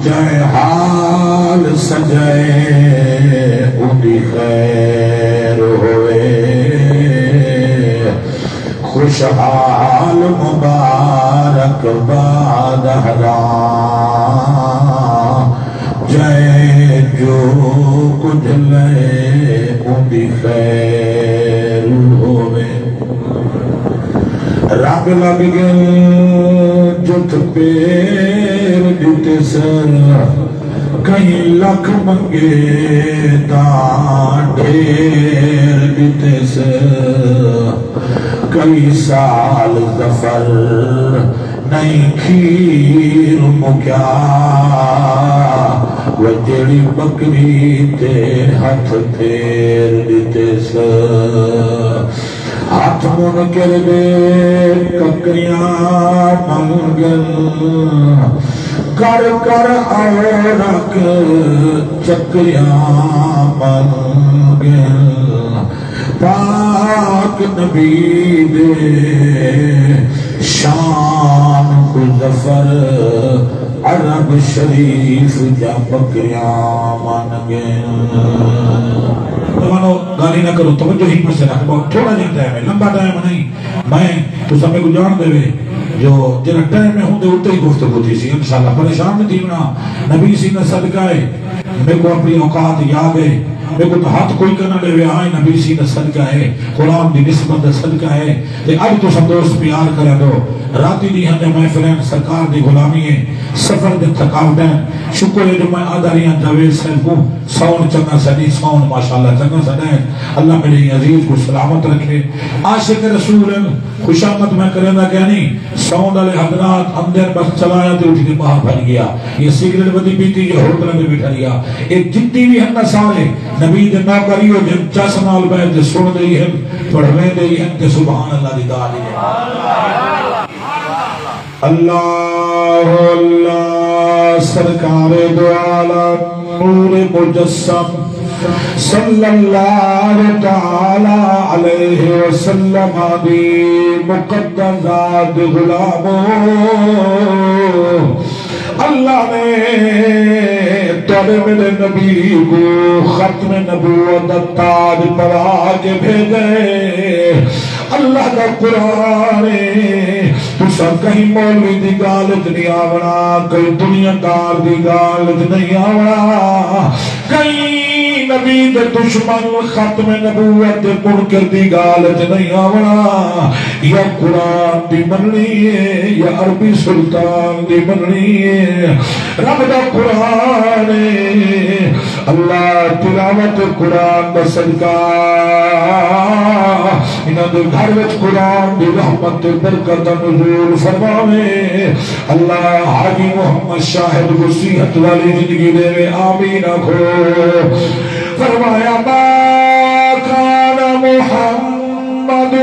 جائے حال سجائے اُنی خیر ہوئے خوشحال مبارک باد حرام جائے جو کچھ لے اُنی خیر ہوئے رب لگ گل جت پیر دیتے سر کئی لکھ منگے دان ڈھیر دیتے سر کئی سال ظفر نہیں کھیر مکیا وہ جڑی بکری تے ہاتھ پھیر دیتے سر ہاتھ منکر دے ککریاں منگل کر کر اورک چکریاں منگل پاک نبی دے شان کو ظفر عرب شریف جا بکریاں منگل دوانو گالی نہ کرو توجہ ہی پر سے رکھ بہت تھوڑا جن ٹائم ہے لمبا ٹائم نہیں میں تو سب میں کو جان دے وے جو جنہ ٹائم میں ہوں دے اتے ہی گفتگو تھی سی انشاءاللہ پریشان نہیں تھی منا نبی سی نے صدقہ ہے میں کو اپنی اوقات یاد ہے میں کو تو ہاتھ کوئی کرنا لے وے آئے نبی سی نے صدقہ ہے قرآن دی نسبت دا صدقہ ہے تے اب تو سب دوست پیار کرے دو راتی دی ہنے محفلین سرکار دی غلامی ہے سفر دے تھکاوٹ ہے شکر ہے جو میں آدھاریاں جاوید صاحب کو سون چنگا سنی سون ماشاءاللہ چنگا سنی اللہ میرے عزیز کو سلامت رکھے عاشق رسول خوشامت میں کریں گا کیا نہیں سون علی حضرات اندر بس چلایا تے اٹھ کے باہر بھر گیا یہ سگریٹ بدی پیتی یہ ہوٹل میں بیٹھا گیا ایک جتنی بھی ہنہ سارے نبی دے نوکریو جن چاسنال بیت دے سن دئی ہیں پڑھویں دئی ہیں تے سبحان اللہ دی دعالی ہے اللہ اللہ سرکار دو عالم نور مجسم صلی اللہ تعالی علیہ وسلم دی مقدسات غلاموں اللہ نے تیرے میرے نبی کو ختم نبوت تاج پر آگے بھیجے اللہ کا قرآن تو سب کہیں مولوی دی گالت نہیں آونا کہیں دنیا دار دی گالت نہیں آونا کہیں نبی دے دشمن ختم نبوت منکر دی گالت نہیں آونا یا قرآن دی مننی ہے یا عربی سلطان دی مننی ہے رب دا قرآن ہے اللہ تلاوت قرآن دا صدقہ انہاں دے گھر وچ قرآن دی رحمت برکت نزول فرماوے اللہ حاجی محمد شاہد وصیحت والی زندگی دے آمین آکھو فرمایا ما کان محمد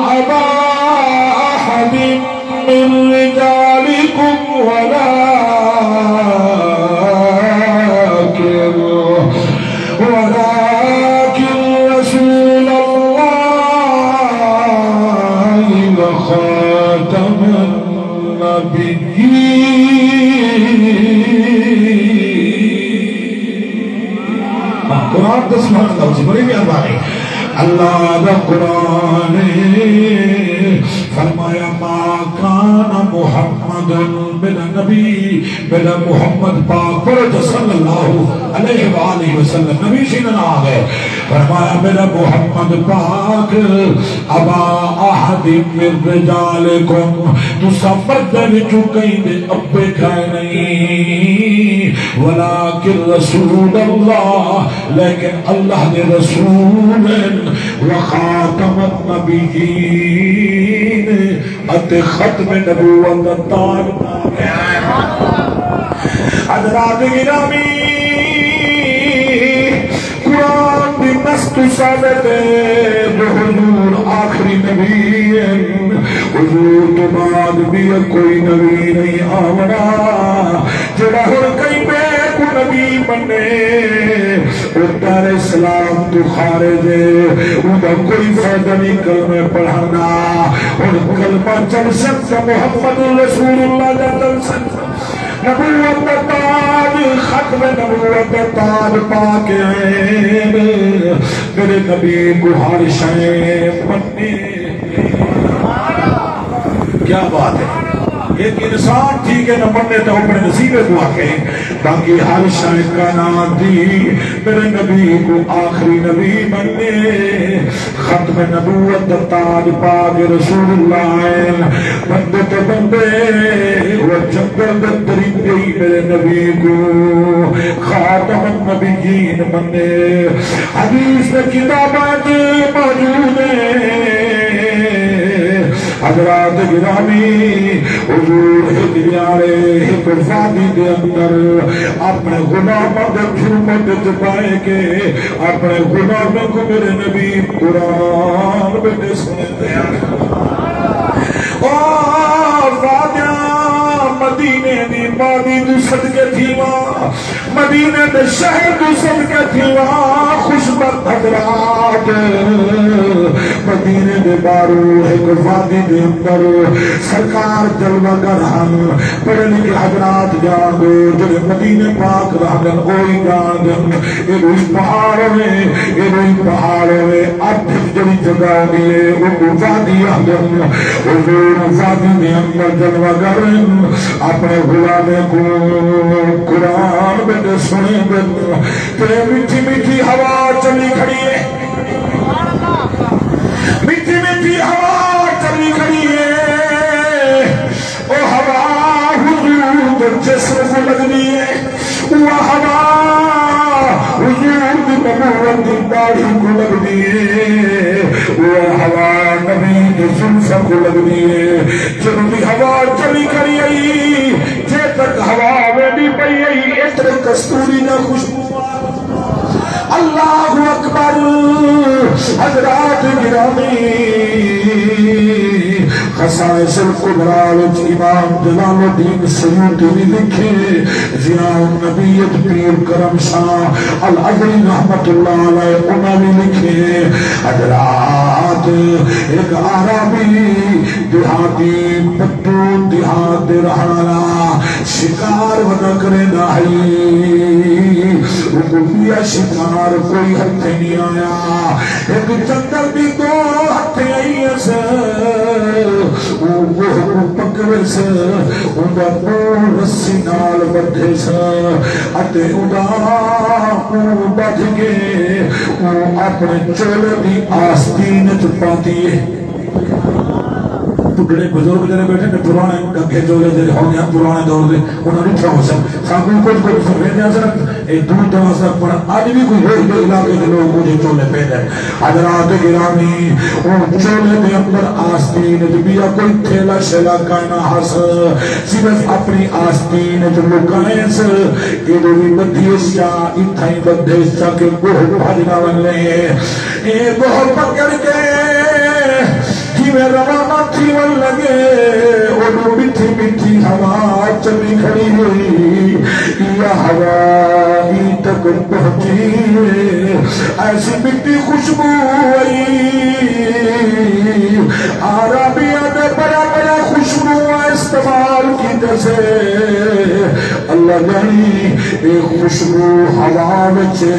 ابا احد من رجالکم ولكن رسول الله وخاتم النبيين قرآن تسمعنا اللہ سے بڑی بھی اربانی اللہ دا قرآن فرمایا ما کان محمد میرا نبی میرا محمد پاک پرد صلی اللہ علیہ وآلہ وسلم نبی سینہ آگئے فرمایا میرا محمد پاک ابا احد من رجالکم تو سمرد وچو کہیں دے ابے کھائے نہیں ولیکن رسول اللہ لیکن اللہ دے رسول وخاتم النبیین ات ختم نبوت تاج حضرات گرامی قرآن دی نست ثابت ہے جو حضور آخری نبی ہے حضور تو بعد بھی کوئی نبی نہیں آونا جڑا ہر کئی بے کو نبی بنے دار اسلام تو خارج ہے انہا کوئی فائدہ نہیں کلمہ پڑھانا اور کلمہ چل سکتا محمد رسول اللہ جا چل سکتا نبوت تاج ختم نبوت تاج پا کے آئے میرے نبی کو ہر شے بننے. کیا بات ہے. ایک انسان ٹھیک ہے نہ بننے تو اپنے نصیبے کو آکے باقی ہر شاید کا نام دی میرے نبی کو آخری نبی بننے. ختم نبوت تاج پاک رسول اللہ بندے تو بندے وہ جنگل میں درندے میرے نبی کو خاتم النبیین بننے. حدیث میں کتابات موجود ہیں. حضرات گرامی حضور ہدیارے ایک وادی دے اندر اپنے غلاموں دے جھومت چپائے کے اپنے غلاموں کو میرے نبی قرآن میں سنتے ہیں. وادیاں مدینے دی وادی تو صدقے تھی وہاں مدینے دے شہر تو صدقے تھی وہاں خوشبخت حضرات مدینے دے بارو ایک وادی دے اندر سرکار جلوہ گر ہم پڑھے لکھے حضرات جان دو جنہیں مدینے پاک رہن اوہی جان دن یہ روئی پہاڑوں میں اب جڑی جگہ دیئے وہ وادی آدم حضور وادی میں اندر جلوہ گر اپنے غلامے کو قرآن میں سنے دن کہ میٹھی میٹھی ہوا چلی کھڑی ہے. میٹھی میٹھی ہوا چلی کھڑی ہے. وہ ہوا حضور جسم کو لگنی ہے. وہ ہوا حضور کی نبوت کی داڑھی کو لگنی ہے. وہ ہوا نبی کی زلفوں کو لگنی ہے. جب بھی ہوا چلی کھڑی آئی جے تک ہوا میں بھی پئی آئی اتنے کستوری نہ خوشبو. اللہ اکبر. حضرات گرامی خصائص القبرى امام جلال الدین سیوطی بھی لکھے ضیاء النبیت پیر کرم شاہ العظری رحمت اللہ علیہ انہوں بھی لکھے. حضرات ایک عربی دیہاتی پتو دیہات رہانا شکار و نکرے ناہی رکوبیہ شکار کوئی ہتھے نہیں آیا. ایک چندر بھی دو ہتھے آئی ایسے وہ پکڑے سے اندھا پور رسی نال بدھے سے اتے اندھا پور بدھ کے اپنے چولے بھی آستین چپاتی ہے. بڑے بزرگ جڑے بیٹھے نے پرانے ڈگے چولے جڑے ہونے ہیں پرانے دور دے انہوں نے اٹھا ہو سکتا ساکوں کچھ سفید نہیں سکتا ایک دور دور سکتا پر آج بھی کوئی ہوئی دے علاقے کے لوگ مجھے چولے پہنے. حضرات گرامی ان چولے دے اندر آستین جبیا کوئی تھیلا شیلا کائنا حس صرف اپنی آستین جو لکائیں سے ایدو بھی بدھیش چا اتھائی بدھیش چا کے گوہ بھاجنا بننے اے گوہ پکڑ کے میں روانہ تھی ون لگے اور مٹھی مٹھی ہوا چلی کھڑی ہوئی. یہ ہوا ہی تک پہنچی ایسی مٹی خوشبو ہوئی. عربیہ نے بڑا بڑا خوشبو استعمال کی جیسے اللہ جانی ایک خوشبو ہوا بچے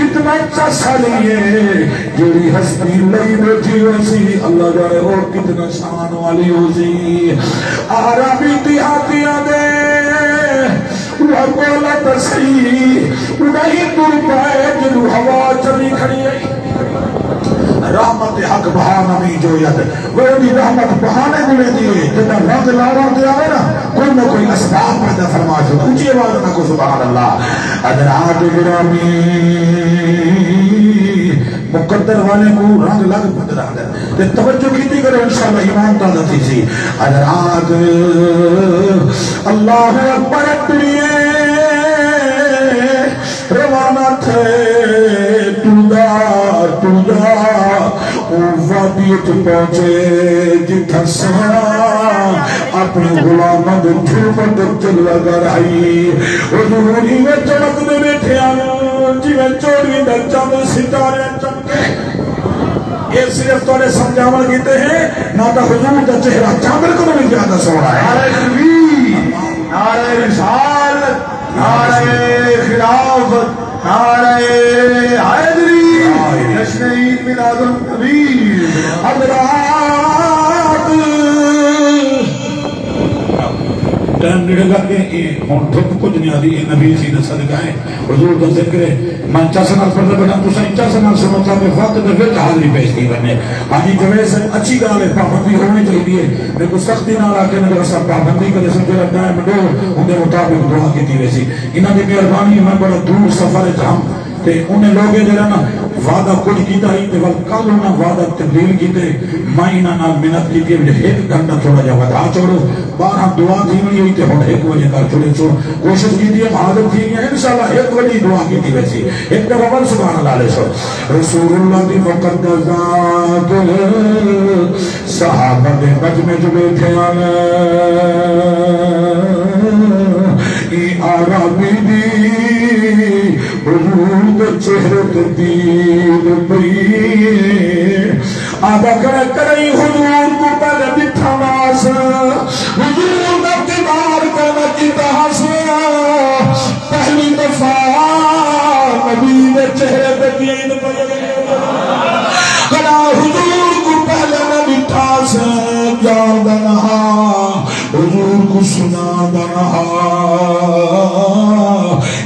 اتنا چسا لیے جیڑی ہستی لئی بیٹھی ویسی اللہ جانے اور کتنا شان والی ہوسی. عربی دیہاتیاں دے وہ بولا تسی نہیں دور پائے جنو ہوا چلی کھڑی ہے. رحمت حق بہانا بھی جو ید وہ بھی رحمت بہانے گلے دیئے جب رنگ لاوا دیا ہے نا کوئی نہ کوئی اسباب پیدا فرما جو اونچی آواز نہ کو سبحان اللہ. حضرات گرامی مقدر والے کو رنگ لگ بدرا دے توجہ کیتی کرو انشاءاللہ ایمان تازہ تھی سی. حضرات اللہ اکبر دنیا روانہ تھے ٹودا وادیت پہنچے جتھا سونا اپنے غلامہ دے جھومت چل لگا رہی. حضوری میں چمک دے بیٹھے آن جی میں چوڑی در چاند ستارے چمکے. یہ صرف توڑے سمجھاوا کیتے ہیں نہ تا حضور دا چہرہ چاندر کو بھی زیادہ سوڑا ہے. نعرہ تکبیر، نعرہ رسالت، نعرہ خلافت نعرہ حیدری جشن عید میلاد النبی حضرات ٹائم نیڑے گا کہ ہون دھپ کچھ نہیں آدھی نبی سیدھا صدقہ ہے حضور کا ذکر ہے میں چاسنال پڑھتا بیٹھا تو سائن چاسنال سنوتا میں وقت میں پھر حاضری پیش کی بننے آجی جویس اچھی گال ہے پابندی ہونے چاہیے میں کو سختی نہ آکے نگر سب پابندی کرے سب جرہ ٹائم دو انہیں مطابق دعا کی تھی ویسی انہاں دی مہربانی میں بڑا دور سفر ہے جہاں تے انہیں لوگے جرہ نا وعدہ کچھ کیتا ہی تے کل انہاں وعدہ تبدیل کیتے میں انہاں نال منت کی تھی ایک گھنٹہ تھوڑا جا وعدہ چھوڑو بارہ دعا تھی نہیں ہوئی تے ہون ایک وجہ کر چھوڑے چھوڑ کوشش کی تھی حاضر تھی گیا انشاءاللہ ایک وجہ دعا کی تھی ویسی ایک در اول سبحان اللہ علیہ وسلم رسول اللہ دی مقدسات صحابہ دے مجمع جو بیٹھے آنا ای آرامی دی حضور چہرے تبدیل پئی آدھا کرے حضور کو پہلے بٹھا ناس حضور کا اقتدار کرنا کیتا حسن پہلی دفعہ نبی نے چہرے تبدیل پئی حضور کو پہلے نہ بٹھا سے جان دنہا حضور کو سنا دنہا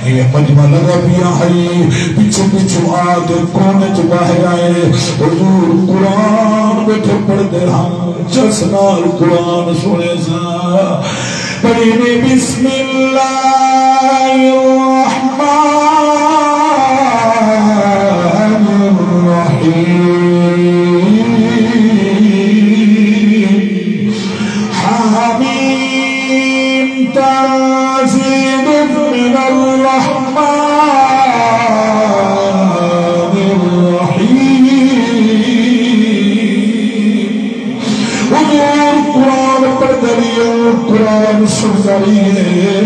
یہ مجمع لگا پیا ہے پیچھو پیچھو آتے کونے چ باہر آئے حضور قرآن بیٹھے پڑھتے ہم جسنال قرآن سنے سا پڑھنے بسم اللہ الرحمن الرحیم حمیم تنزیل من الرحمن الرحیم حضور قرآن پڑھ دلیے قرآن سن دلیے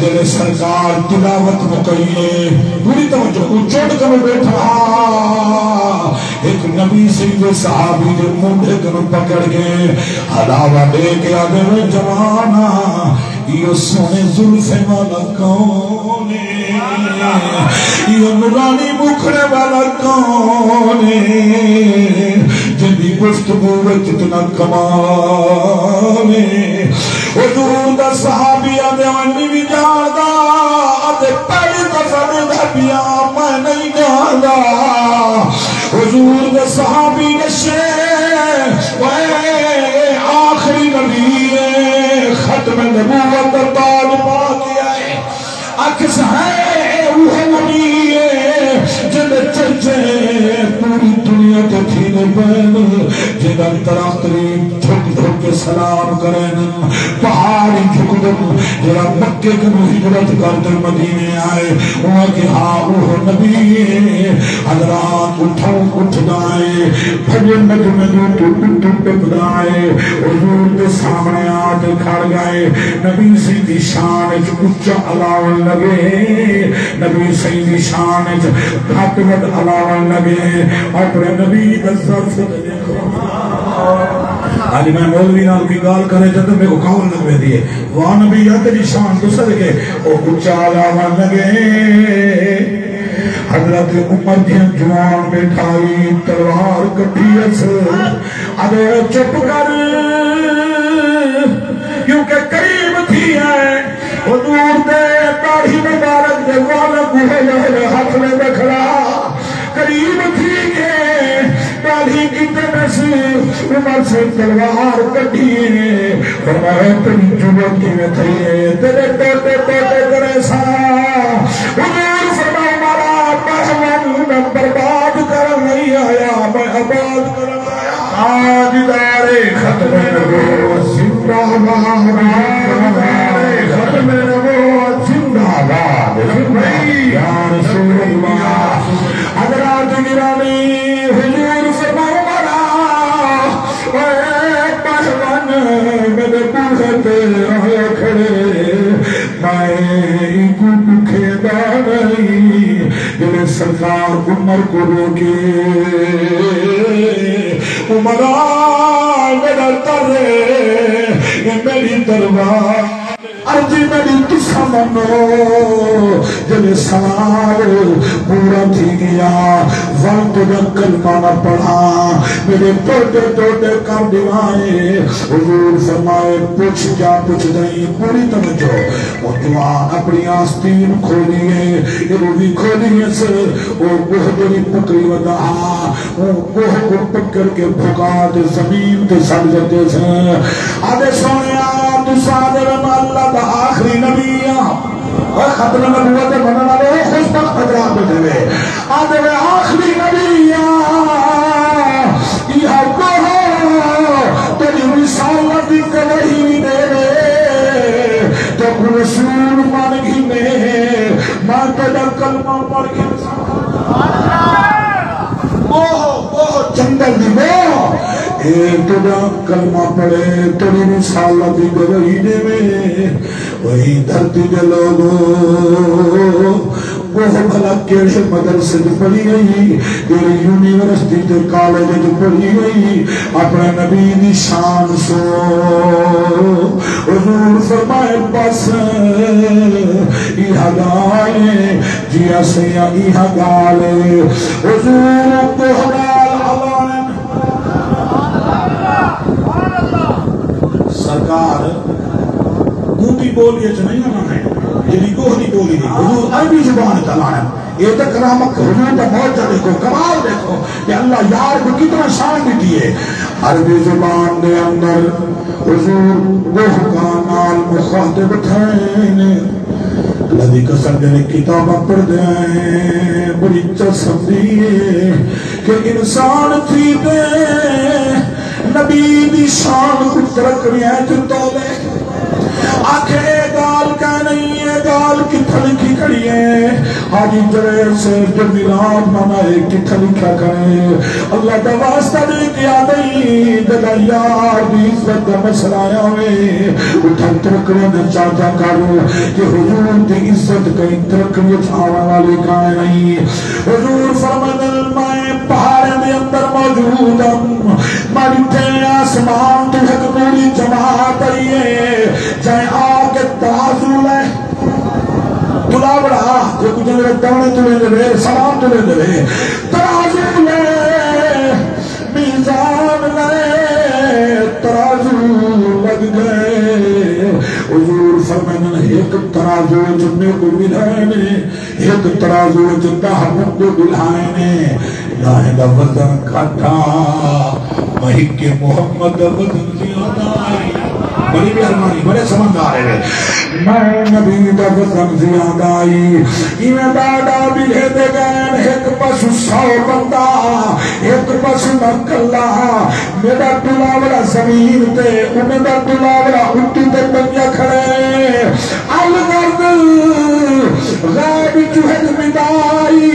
تیرے سرکار تلاوت مکئیے پوری توجہ کو چوٹ کر بیٹھا ایک نبی سنگھ صحابی دے مونڈے کنو پکڑ گئے حلاوہ دے کے آدھے میں جوانا یہ سونے ظلفے والا کونے یہ نورانی مکھڑے والا کونے جنہی گفتگو اتنا کمانے حضور دا صحابی آدھے ونی بھی جانا آدھے پہلی دفعہ دے بیا میں نہیں جانا حضور دا صحابی نشے آخری نبی ختم نبوت تاج پا کیا ہے اکس ہے وہ نبی جن چرچے پوری دنیا تو تھین بین جن تراختری جھک جھک کے سلام کریں پہاڑی جھک دن جنہ مکے کنو ہجرت کرتے مدینے آئے وہاں کہ ہاں وہ نبی حضرات اٹھو اٹھ جائے بھجن نجم جو ٹوٹ پدائے حضور کے سامنے آتے کھڑ گئے نبی سیدھی شان اچھا علاوہ لگے نبی سیدھی شان بھاتمت علاوہ لگے اپنے نبی دزر سے دیکھو آج میں مولوی نال کی گال کرے جب میں کو کھاؤں لگوے دیئے وہاں نبی یاد جی شان تو صدقے او اچھا علاوہ لگے حضرت عمر دین جوان بیٹھائی تلوار کٹھیت ادھے چپ کر کیونکہ قریب تھی ہے حضور دے داڑھی مبارک دے والا گوھے لہے ہاتھ میں بکھڑا قریب تھی کہ داڑھی کی تنسی عمر سے تلوار کٹھیے فرمائے تری جمعت کی میں تھئیے تیرے ٹوٹے ٹوٹے کرے سا حضور فرمائے مارا پہلوان میں برباد کر نہیں آیا میں آباد کر آیا آج دارے ختم نبوت زندہ دارے ختم نبوت زندہ باد یا رسول اللہ حضرات گرامی حضور فرمائے مارا اے پہلوان میرے بوختے آیا کھڑے میں کو کھیدا نہیں جنہیں سرکار عمر کو روکے عمران میرا ترے یہ میری دربار عرضی میری تسا منو جب سوال پورا تھی گیا وقت جب کلمہ نہ پڑھا میرے ٹوٹے ٹوٹے کر دیوائے حضور فرمائے پوچھ کیا پوچھ دیں پوری توجہ وہ جوان اپنی آستین کھولیے یہ بھی کھولیے سے وہ بہتری پکری ودا وہ کو پکر کے بھگات زمین تے سڑ جاتے ہیں آدھے سونے تو سادر اللہ دا آخری نبی ختم نبوت مننا لے خوش بخت حضرات بیٹھے ہوئے آدھے میں آخری نبی یہ کہو تیری رسالت کی کبھی دے رہے تو رسول مان گی میں تیرا کلمہ پڑھ کے چندر دی تیرا کلمہ پڑھے تیری رسالت کی گواہی دے وہی دھرتی کے لوگوں وہ بھلا کیڑے مدرسے جو پڑھی گئی تیری یونیورسٹی تے کالج جو پڑھی گئی اپنے نبی دی شان سو حضور فرمائے بس ایہا گالے جیا سیا ایہا گالے حضور کو حلال عوان سرکار گوٹی بولیے چھ نہیں آنا ہے یعنی گوہری بولی نہیں حضور عربی زبان تلانا یہ تک کرامت حضور کا موجہ دیکھو کمال دیکھو کہ اللہ یار کو کتنا شان بھی دیئے عربی زبان دے اندر حضور گوہ کا نال مخاطب تھے لذی قسم دینے کتابہ پڑھ دیں بڑی چسم دیئے کہ انسان تھی دے نبی دی شان اترک رہی ہے جو تولے آنکھیں گال کا نہیں ہے گال کی تھلکی کھڑی ہے حاجی جرے سے جو میلاد منائے کی تھلکا کرے اللہ کا واسطہ دے کیا نہیں دگا یار بھی عزت کا مسئلہ آیا ہوئے اٹھا ترکنے دے چاہتا کرو کہ حضور دی عزت کئی ترکنے چھاوا والے کائے نہیں حضور فرمد المائے پہاڑے دے اندر موجود ہم مارتے آسمان تو حق پوری جماعت آئیے جائے آگے ترازو لے تلا بڑا جو کچھ میرے دونے تلے دے سلام تلے دے ترازو لے میزان لے ترازو لگ گئے حضور فرمائن ایک ترازو جننے کو ملائنے ایک ترازو جنہ ہم کو ملائنے جائے دا وزن کھٹا محک محمد وزن زیادہ آئی بڑی مہربانی بڑے سمندار ہے میں نبی دا وزن زیادہ آئی انہیں دادا بھی لے دے گئے ایک پس 100 بندہ ایک پس نکلا میرا دلاوڑا زمین تے انہیں دا دلاوڑا اٹھی تے بنیا کھڑے الگرد غیب چوہد مدائی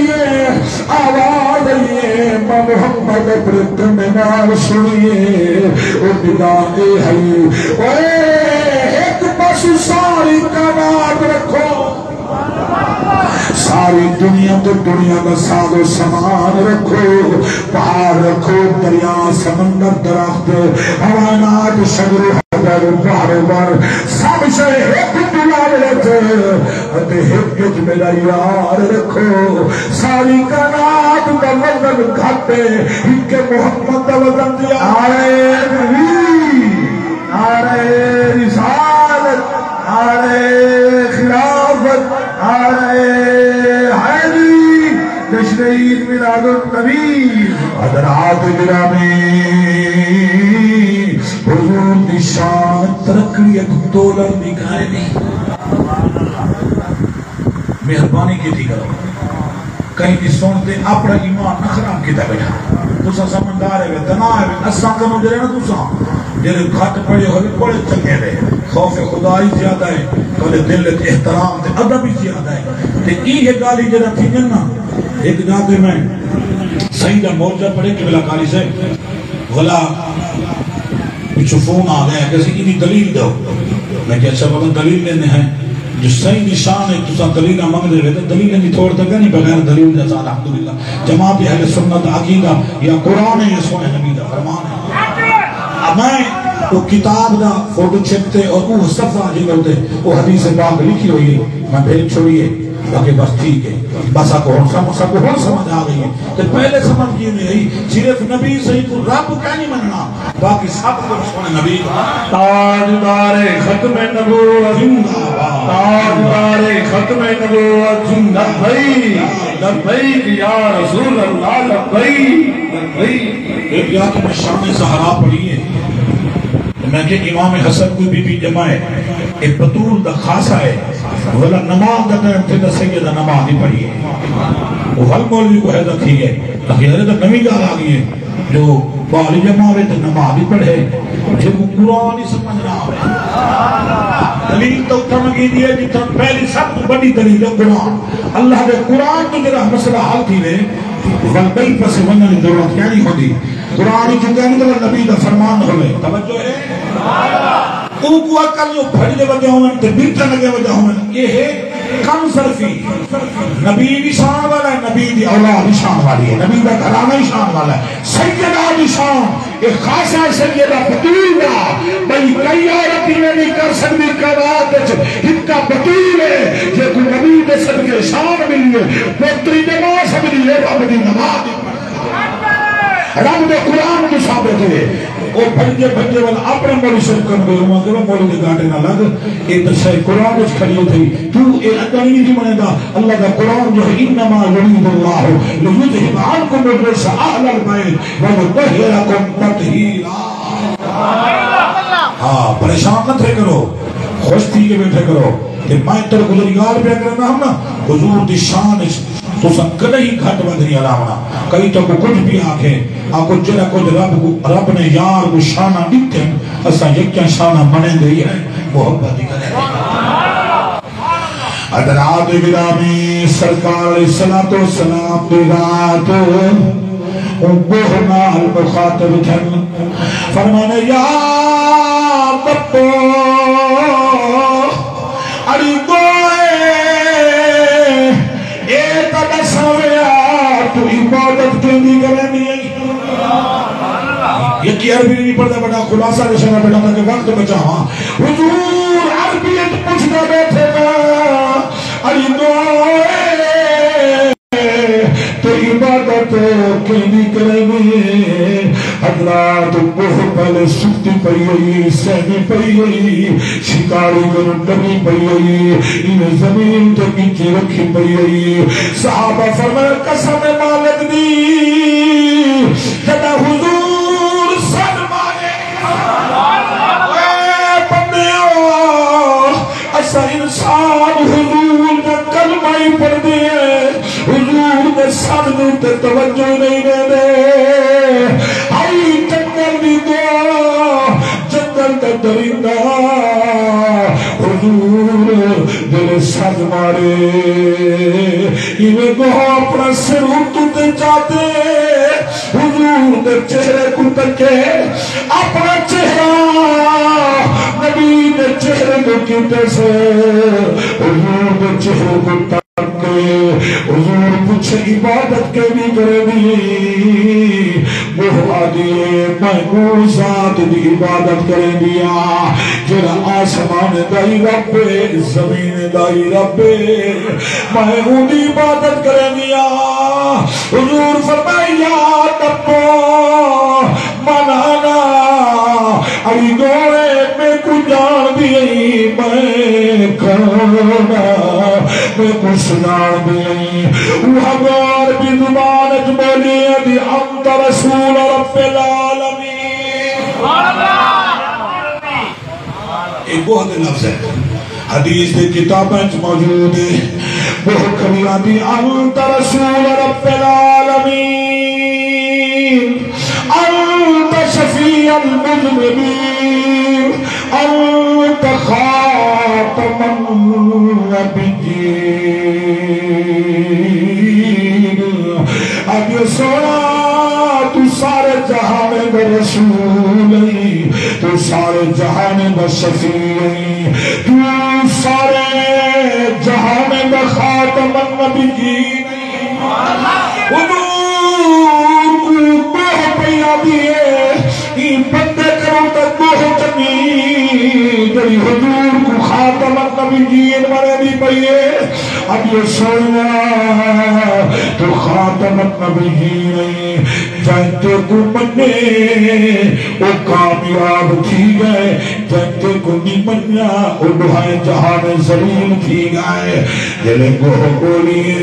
آواز آئیے محمد پرت میں نال سنیے او بدائی ہے ایک بس ساری کماد رکھو ساری دنیا تو دنیا کا ساز و سامان رکھو پہاڑ رکھو دریا سمندر درخت حیوانات شجر حجر بحر بر سب سے ایک دلالت ایک میرا یار رکھو ساری کائنات کا وزن گھٹے ان کے محمد کا وزن دیا آئے نبی آئے رسالت آئے خلافت آئے حیدری تشریعید میلاد النبی حضرات گرامی حضور دی شان ترکڑی ایک دولر دکھائے نہیں مہربانی کی تھی کرو کہیں بھی سنتے اپنا ایمان نخرام کی بیٹھا تسا سمندار ہے دنا ہے اساں کنو جڑے نا تسا جڑے گھٹ پڑے ہوئے بڑے چنگے رہے خوف خدائی زیادہ ہے کلے دل احترام تے ادب ہی زیادہ ہے تے یہ گالی جڑا تھی نا ایک جاتے میں سیدہ موجہ پڑھے کہ بلا کالی سے غلا پچھو فون آ گیا کسی کی دلیل دو میں کہ اچھا بابا دلیل لینے ہیں جو صحیح نشان ہے تسا دلیلہ مانگ دے رہے دلیلیں نہیں چھوڑ تکا نہیں بغیر دلیل جیسا الحمدللہ جماعت اہل سنت عقیدہ یا قرآن ہے یا سونے نبی دا فرمان ہے اب میں وہ کتاب دا فوٹو چھپتے اور وہ صفحہ جنگلتے وہ حدیث پاک لکھی ہوئی ہے میں بھیج چھوڑیے باقی بس ٹھیک ہے بس آپ کو سمجھ آ گئی ہے تو پہلے سمجھ کیوں نہیں رہی صرف نبی صحیح کو رب کا نہیں مننا باقی سب کو سونے نبی تاجدار ختم نبوت زندہ تاجدار ختم نبوت زندہ لبیک یا رسول اللہ لبیک ایک یاد میں شام زہرا پڑھی ہے میں کہ امام حسن کوئی بی بی جمائے ایک بطول دا خاصا ہے ولا نماز دا ٹائم تھے دا سیدہ نماز ہی پڑھی ہے وہ حل مولوی کو حیدت ہی ہے لیکن حیدت نمی گال آگئی ہے جو بالی جماعے تو نماز ہی پڑھے جب وہ قرآن ہی سمجھ رہا ہے دلیل تو اترمگی دیئے جتنا پہلی سب بڑی دلیل ہے قرآن اللہ دے قرآن تو جرہ مسئلہ حل تھی لے والبئی پس ونن ضرورت کیا نہیں ہوتی قرآن ہی چکے نہیں تو نبی دا فرمان ہوئے توجہ ہے او کو اکل جو بھڑی دے وجہ ہوئے تے بیٹھا لگے وجہ ہوئے یہ ہے کم صرفی نبی نشان والا ہے نبی دی اولاد نشان والی ہے نبی دا گھرانہ نشان والا ہے سیدہ نشان ایک خاصا ہے سیدہ بطول دا بھئی کئی عورتی میں نہیں کر سکتی قرآن ان کا بطول ہے یہ کوئی نبی دے صدقے شان ملی ہے پتری نماز ملی ہے رب دی نماز رب دے قرآن کی ثابت ہے اور بھنجے والا اپنے مولی شروع کر گئے ہوں کہ وہ مولی دے گاٹے نہ لگ ایک درشاہ قرآن کچھ کھڑی تھی تو ایک ادھانی نہیں منے دا اللہ کا قرآن جو ہے انما یرید اللہ لیذہب عنکم الرجس اہل البیت ویطہرکم تطہیرا ہاں پریشان نہ تھے کرو خوش تھی کے بیٹھے کرو کہ میں تر گزرگار پہ کرنا ہم نا حضور دی شان تو سن کدہی گھٹ بدنی علامنا کئی تو کچھ بھی آنکھیں آنکھو جرہ کچھ رب نے یار کو شانہ دیتے ہیں اسا یکیاں شانہ منے دئی ہے محبت کرے ادرات گرامی سرکار علیہ السلام دی رات بہنا المخاطب تھن فرمانے یا بپو اڑی گوئے اے تب سویا تو عبادت کے بھی کرنی ہے یہ کی عربی نہیں پڑھتا بڑا خلاصہ نشانہ بیٹھا تھا کہ وقت بچا ہاں حضور عربیت پوچھنا بیٹھے گا علی دوئے تو عبادت کے بھی کرنی حضرات بہت پہلے سکتی پئی ہوئی سہنی پئی ہوئی شکاری کرن ڈمی پئی ہوئی ان زمین تو نیچے رکھی پئی ہوئی صحابہ فرمایا قسم مالک دی جدا حضور سن مانے اے بندیوں ایسا انسان حضور نے کلمہ ہی پڑھ دیئے حضور نے سن دیتے توجہ نہیں دے دے آئی جنگل بھی دعا جنگل کا درندہ حضور دل سر مارے انہیں کو اپنا سر اٹھتے جاتے حضور دے چہرے کو تکے اپنا چہرہ نبی دے چہرے کو کیتے سے حضور دے چہرے کو تکے حضور پوچھے عبادت کے بھی کرے دی وہ آدھیے محبوب ذات دی عبادت کرے دیا جرا آسمان دائی رب زمین دائی رب محبوب دی عبادت کرے دیا حضور فرمایا تپو منانا علی گوڑے میں کو جان دی میں کھانا میں کچھ جان دی وہاں بھی زبان اجبولی دی انت رسول رب العالمین ایک بہت لفظ ہے حدیث دی کتابیں موجود ہے بہت کبیرہ دی انت رسول رب العالمین انت شفیع المذنبین انت خاتم النبیین اب یہ سونا تو سارے جہان میں رسول تو سارے جہان میں شفیع تو سارے جہان میں خاتم النبیین حضور کو بہت پیادی ہے یہ بندے کرو تک بہتنی جڑی حضور کو خاتم النبیین والے دی پئیے اب یہ سونا تو خاتم النبیین جانتے کو منے وہ کامیاب تھی گئے جانتے کو نہیں منیا وہ دہائے جہان زلیل تھی گئے جلے کو بولیے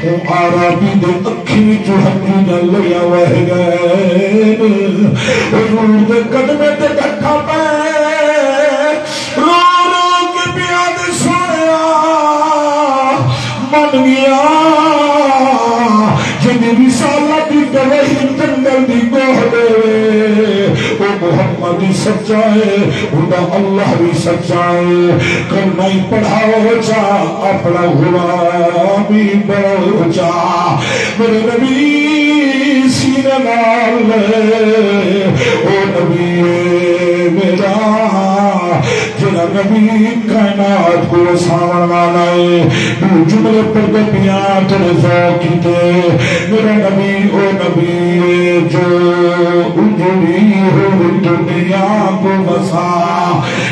وہ عربی دے اکھی جو ہنجو نہ لیا وہ گئے حضور دے قدمے تے ڈٹھا پہ رو رو کے پیاد سویا من گیا جنہی رسالہ دی گوہی جنگل دی گوہ دے وہ محمد سچا ہے خدا اللہ بھی سچا ہے کلمہ پڑھاؤ جا اپنا غلامی بچا میرے نبی سینے لال او نبی میرا جنا نبی کائنات کو ساون والا ہے دو جملے پر دبیاں تر ذوقی تے میرا نبی او نبی جو اجڑی ہو دنیا کو بسا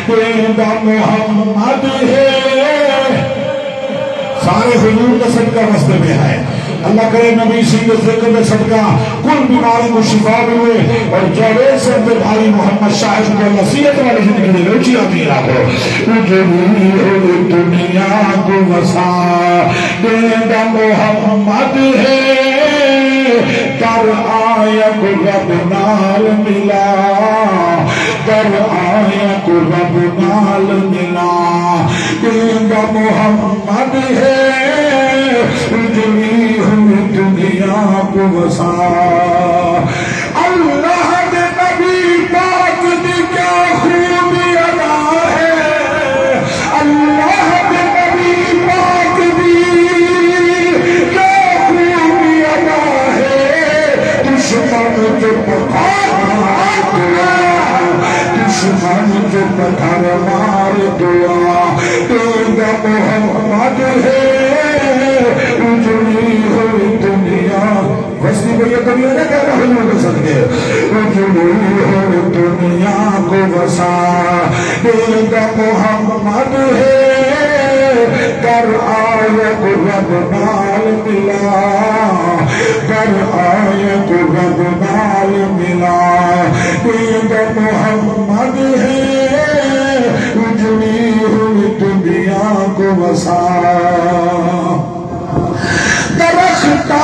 پیدا محمد ہے سارے حضور کا صدقہ رستے میں ہے اللہ کرے نبی سید ذکر میں صدقہ کل بیماری کو شفا ہوئے اور جاوید سے اندر بھائی محمد شاہد کو نصیحت والی زندگی دے روچی آتی ہے آپ اجڑی ہو دنیا کو بسا پیدا محمد ہے در آیا کو رب نال ملا در آیا کو رب نال ملا پیدا محمد ہے اجڑی ہوئی دنیا کو بسا اللہ دے نبی پاک دی کیا خوبی ادا ہے اللہ دے نبی پاک دی کیا خوبی ادا ہے دشمن جو پتھر دشمن جو پتھر مار دعا پیدا محمد ہے اجڑی ہوئی دنیا وستی کو یہ دنیا نے کہہ رہا ہوں کر سکتے اجڑی ہوئی دنیا کو بسا پیدا محمد ہے در آیا کو رب نال ملا در آیا کو رب نال ملا پیدا محمد ہے اجڑی ہوئی دنیا کو بسا درختہ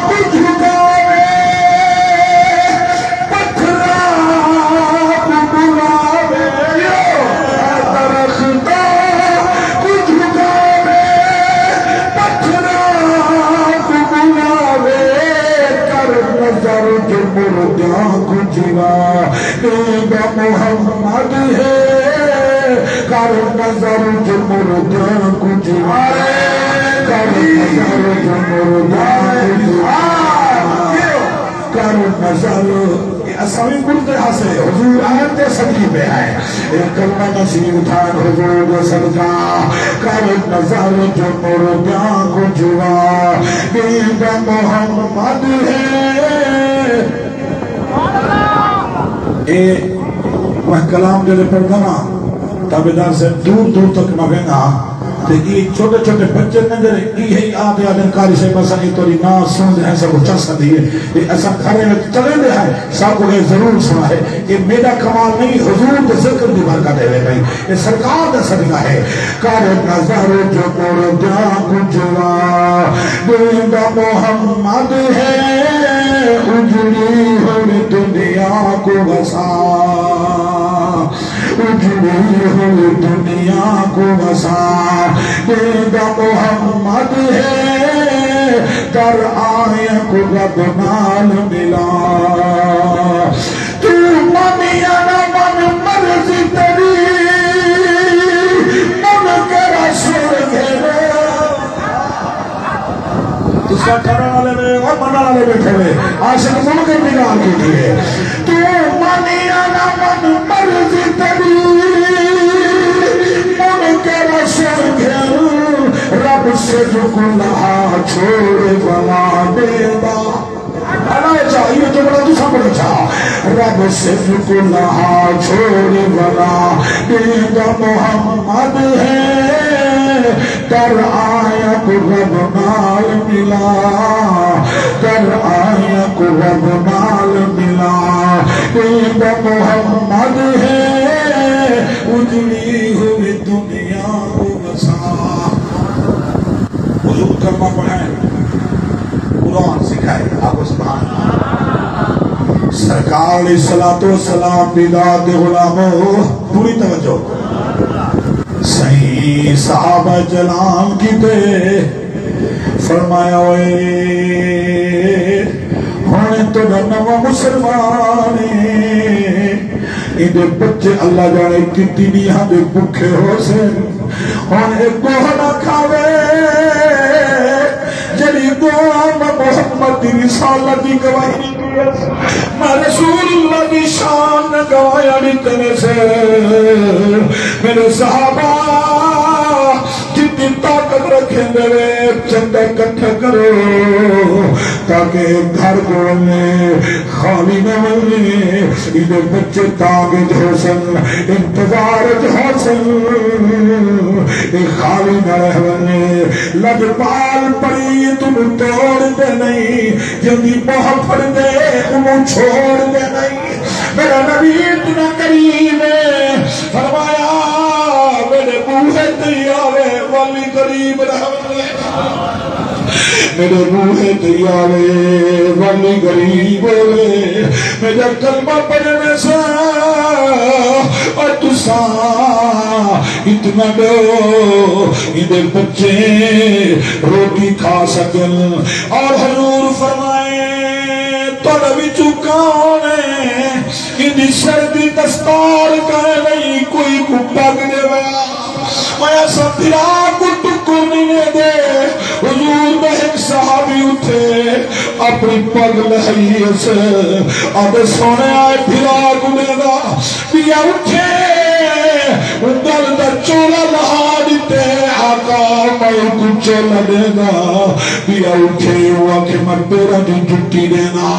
کچھ جھکاوے پتھرہ کو بلاوے درختہ کچھ جھکاوے پتھرہ کو بلاوے کر نظر جو مردیاں کو جوا پیدا محمد ہے کر نظر جو مردیاں کو جوا کر نظر اسامی بلتے حسے حضور آیت صدی پہ ہے ایک کلمہ نصیب تھان حضور صدقہ کر نظر جو مردیاں کو جوا پیدا محمد ہے میں کلام جلے پڑھتا نا تابدار سے دور دور تک مگنا یہ چھوٹے چھوٹے بچے نظر یہ آدھے آدھے کاری سے بسن یہ توری ناس سن دے ہیں سب کو چل سکتی ہے یہ ایسا کھڑے میں چلے دے ہیں سب کو یہ ضرور سنا ہے کہ میرا کمال نہیں حضور کے ذکر دی برکت ہے نہیں یہ سرکار کا صدقہ ہے کار نظر جو مردیاں کو جوا پیدا محمد ہے اجڑی ہوئی دنیا کو بسا اجڑی ہوئی دنیا کو بسا پیدا محمد ہے در آیا کو رب نال ملا تو منیا نہ من مرضی تری من کرا سر گھرے اس کا کرنے والے میں اور منع والے بیٹھے ہوئے عاشق من کے بگاڑ کی دیئے تو منیا نہ من مرضی تری من کرا سر گھر رب سے جو کلہا چھوڑ بلا دے با چاہیے تو بڑا تو سامنے چاہ رب صرف کلہا چھوڑی بنا دیدہ محمد ہے در آیا کو رب نال ملا در آیا کو رب نال ملا دیدہ محمد ہے اجڑی ہوئی دنیا کو بسا حضور کلمہ پڑھائیں قرآن سکھائے آپ سبحان سرکار علیہ السلام بیداد غلاموں پوری توجہ صحیح صحابہ جلال کی دے فرمایا ہوئے ہونے تو نوہ مسلمانے اندھے بچے اللہ جانے کتی نیہاں دے بکھے ہو سے ہونے گوہنہ کھاوے جلی دوام محمد دی رسالت دی گواہی میں رسول اللہ کی شان گواہی نکنے سے میرے صحابہ جتنی طاقت رکھیں میرے چندہ کٹھا کرو تاکہ گھر کو میں خالی نہ ملے ادھر بچے تاغت حسن انتظارت حسن خالی نہ رہنے لگ پال پڑی تم توڑ دے نہیں جنگی بہت پڑ دے انہوں چھوڑ دے نہیں میرا نبی اتنا قریب ہے فرمایا میرے بوہے تیارے والی قریب رہنے میرے بوہے تیارے والی قریب ہوئے میرا کلمہ پڑھنے سے اور تسا اتنا دو ادھر بچے روٹی کھا سکن اور حضور فرمائے تو نبی چکانے ادھی سردی دستار کا نہیں کوئی کپا گنے بیا میں ایسا پھرا کو ٹکر نہیں دے حضور میں ایک صحابی اٹھے اپنی پگ لہی سے آدھے سونے آئے پھرا کو دینا پیا اٹھے درد چولا لہا دیتے آقا میں کو چولا دینا پیا اٹھے ہوا کہ میں پیرا دی جٹی دینا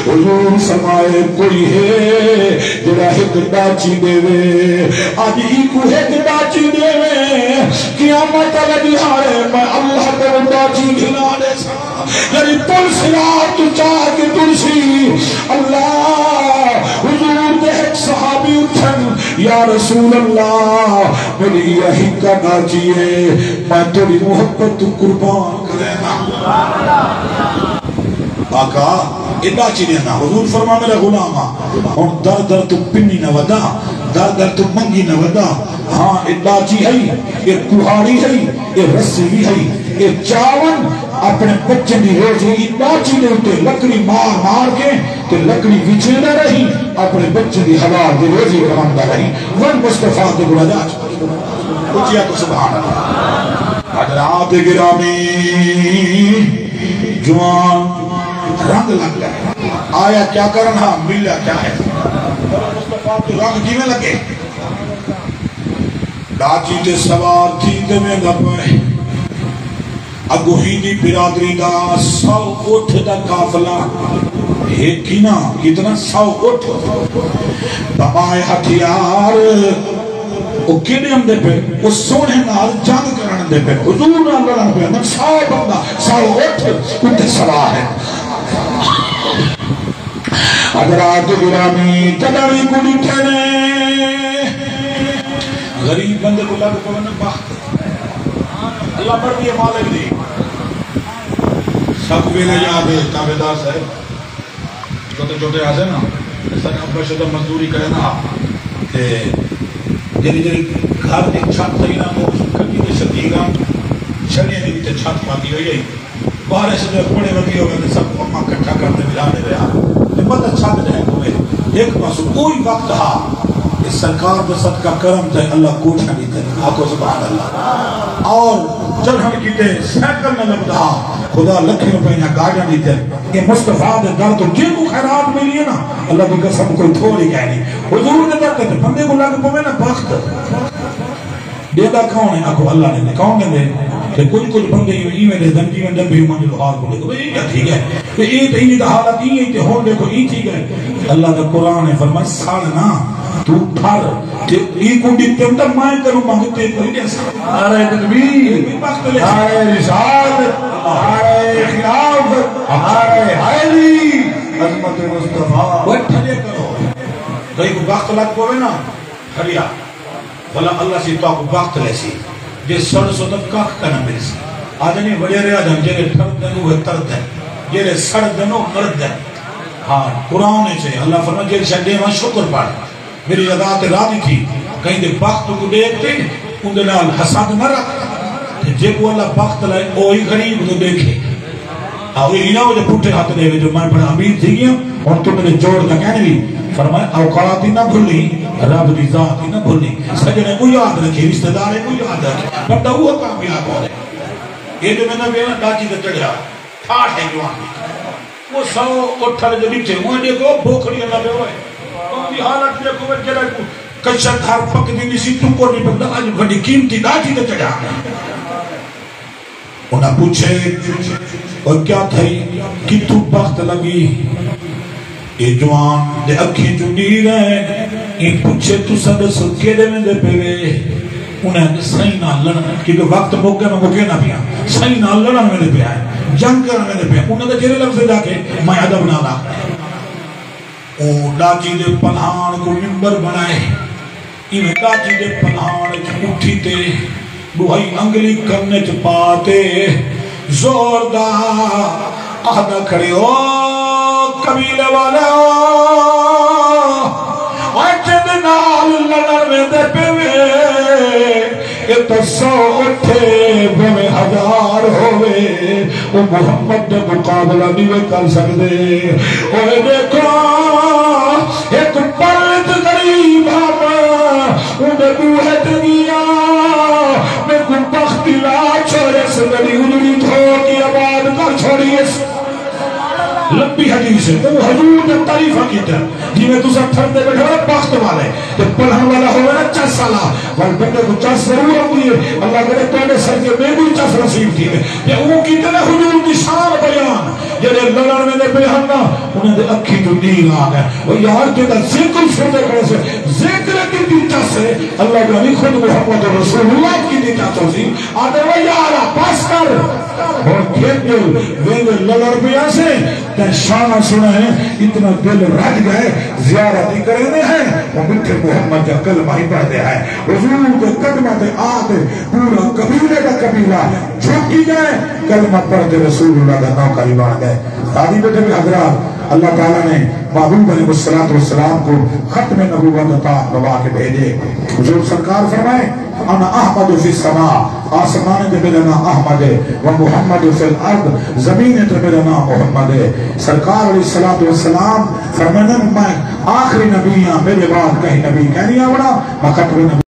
حضور سمائے کوئی ہے جڑا ہک ڈاچی دے وے آج ہی کو ہک ڈاچی دے وے قیامت لگی ہارے میں اللہ کو ڈاچی گھنا دے سا یعنی تلسی رات چاہ کے تلسی اللہ حضور دے ایک صحابی اٹھن یا رسول اللہ میری یہی کا ناچیے میں تیری محبت قربان کرینا آقا ادھا چی دینا حضور فرما میرا غلامہ اور در در تو پنی نہ ودا در در تو منگی نہ ودا ہاں ادھا چی ہے ایک کوہاری ہے ایک رسی بھی ہے ایک چاون اپنے بچے دی روزی ادھا چی دے ہوتے لکڑی مار مار کے کہ لکڑی وچے نہ رہی اپنے بچے دی حلال دی روزی کرمدہ رہی ون مصطفیٰ دے گلہ جا اچھیا تو سبحان اللہ حضرات گرامی جوان رنگ لگ لگے آیا کیا کرنا ملا کیا ہے مصطفیٰ تو رنگ کی میں لگے لاچی تے سوار تھی تے میں گھپے اگو ہیندی برادری دا 100 اٹھ دا کافلہ ایک کی نا کتنا 100 اٹھ بابائے ہتھیار وہ کیڑے ہم دے پہ وہ سونے نال جنگ کرنے دے پہ حضور نال لڑن پہ 100 بندہ 100 اٹھ اٹھے سوار ہے حضرات گرامی تداری کو لکھنے غریب بندے کو لگ پونے بخت اللہ پر دیئے مالک دی سب ویلے یاد ہے تابدار صاحب چھوٹے آسے نا سن ابا شدہ مزدوری کرے نا جنی جنی گھر دی چھت تھی نا وہ کبھی دے شدیگاں چھڑیے نہیں تے چھت پاتی ہوئی ہے باہر سے جو پڑے وقی ہوگا سب کو اما کٹھا کرتے ملانے رہا بہت اچھا دے ہوئے ایک پاسو کوئی وقت ہا اس سرکار بسط کا کرم تھے اللہ کوٹھا نہیں تھے آکو سبحان اللہ اور جب ہم کیتے سیکل میں لگتا خدا لکھی روپے یہاں گاڑیاں نہیں تھے کہ مصطفیٰ دے در تو جن کو خیرات ملی ہے نا اللہ کی قسم کوئی تھوڑی کہنی حضور نے در کہتے بندے کو لگ پوے نا بخت دیتا کون ہے آکو اللہ نے کون نے دے کہ کچھ بندے ایویں دے دن جیویں ڈبے من جو حال کو دیکھو یہ کیا ٹھیک ہے کہ یہ تے نہیں حالت یہ تے ہون دیکھو یہ ٹھیک ہے اللہ کا قرآن ہے فرمایا سڑنا تو پھر تے یہ کو دتے تو میں کروں مانگتے کوئی نہیں نعرہ تکبیر، نعرہ رسالت، نعرہ خلافت، نعرہ حیدری، عظمت مصطفیٰ. وہ ٹھڑے کرو کئی کو وقت لگ پوے نا کھڑیا بھلا اللہ سے تو آپ وقت لیسی جے سڑ سو تک کاک کا نہ ملسی آدھنے وڑے رہا دن جے ٹھڑ دن وہ ترد ہے جے سڑ دن وہ مرد ہے. ہاں قرآن سے اللہ فرمائے جے شڈے میں شکر پڑھ میری ذات راضی تھی کہیں دے وقت کو دیکھتے ان دے نال حسد نہ رکھ جے کو اللہ وقت لائے وہی غریب تو دیکھے وہی نہ ہو جو پوٹے ہاتھ دے جو میں بڑا امیر تھی گیا اور تو میرے جوڑ کا کہنے بھی فرمائے اوقات ہی نہ بھولی رب دی ذات ہی نہ بھولی سجنے کو یاد رکھے رشتہ دارے کو یاد رکھے بندہ وہ کامیاب ہو رہے یہ جو میں نے بینا ڈاچی تے چڑھا ٹھاٹ ہے جوان وہ سو اٹھل جو نیچے وہ دیکھو بھوکڑی اللہ پہ ہوئے ان کی حالت دیکھو میں جڑا کچھ دھار پک دی نہیں سی تو کو نہیں بندہ آج بڑی قیمتی ڈاچی تے چڑھا انہاں پوچھے اور کیا تھئی کہ تو بخت لگی یہ جوان دے اکھی جو نیر ہے ان پوچھے تو سب سکیدے میں دے پہوے انہیں صحیح نہ لڑن کیونکہ وقت موقع میں موقع نہ پیا صحیح نہ لڑن میں دے پہ آئے جنگ کرنے میں دے پہ انہیں دے جرے لفظ جا کے میں ادب نہ لا او ڈاچی دے پنہان کو ممبر بنائے انہیں ڈاچی دے پنہان اٹھی تے بھائی انگلی کرنے چ پاتے زور دا آدھا کھڑے او قبیلے والے چند نال لڑن میں دے پہوے یہ تو سو اٹھے بھوے ہزار ہوئے وہ محمد دے مقابلہ نہیں کر سکتے اوہ دیکھو ایک پرد قریب آما انہیں بوہے دنیا میں کوئی بختی لا چھوڑے سے میری انہی دھو کی آباد کر چھوڑی اس لمبی حدیث ہے وہ حضور نے تعریفہ کی تھا جی میں تو سب تھردے بیٹھے ہوئے بخت والے جب پڑھن والا ہوئے نا 4 سالہ وال بندے کو 4 ضرور ہوئی ہے اللہ کرے توڑے سر کے میں بھی 4 نصیب تھی ہے یہ وہ کی تلے حضور کی شان بیان یہ لڑن میں نے بیاننا انہیں دے اکھی تو نیل آ گئے وہ یار جو دا ذکر چھوڑے کرے سے ذکر کی دیتا سے اللہ کا بھی خود محمد رسول اللہ کی دیتا تو سی آدھے وہ یارا پاس کر اور کھیل جو ویلے لڑ بیا سے تے شانہ سنا ہے اتنا دل رج گئے زیارتی کرنے ہیں وہ مٹھے محمد کا کلمہ ہی پڑھ دے ہے حضور کے قدمہ دے آتے پورا قبیلے کا قبیلہ جھوکی گئے کلمہ پڑھ دے رسول اللہ کا نام کاری بڑھ گئے دادی بیٹے بھی حضرات اللہ تعالیٰ نے محبوب علیہ السلام کو ختم نبوت عطا نوا کے بھیجے حضور سرکار فرمائے انا احمد فی السماء آسمان تے میرا نام احمد ہے و محمد فی الارض زمین تے میرا نام محمد ہے سرکار علیہ السلام فرمانے میں آخری نبی ہاں میرے بعد کہیں نبی کہہ نہیں آوڑا میں ختم نبی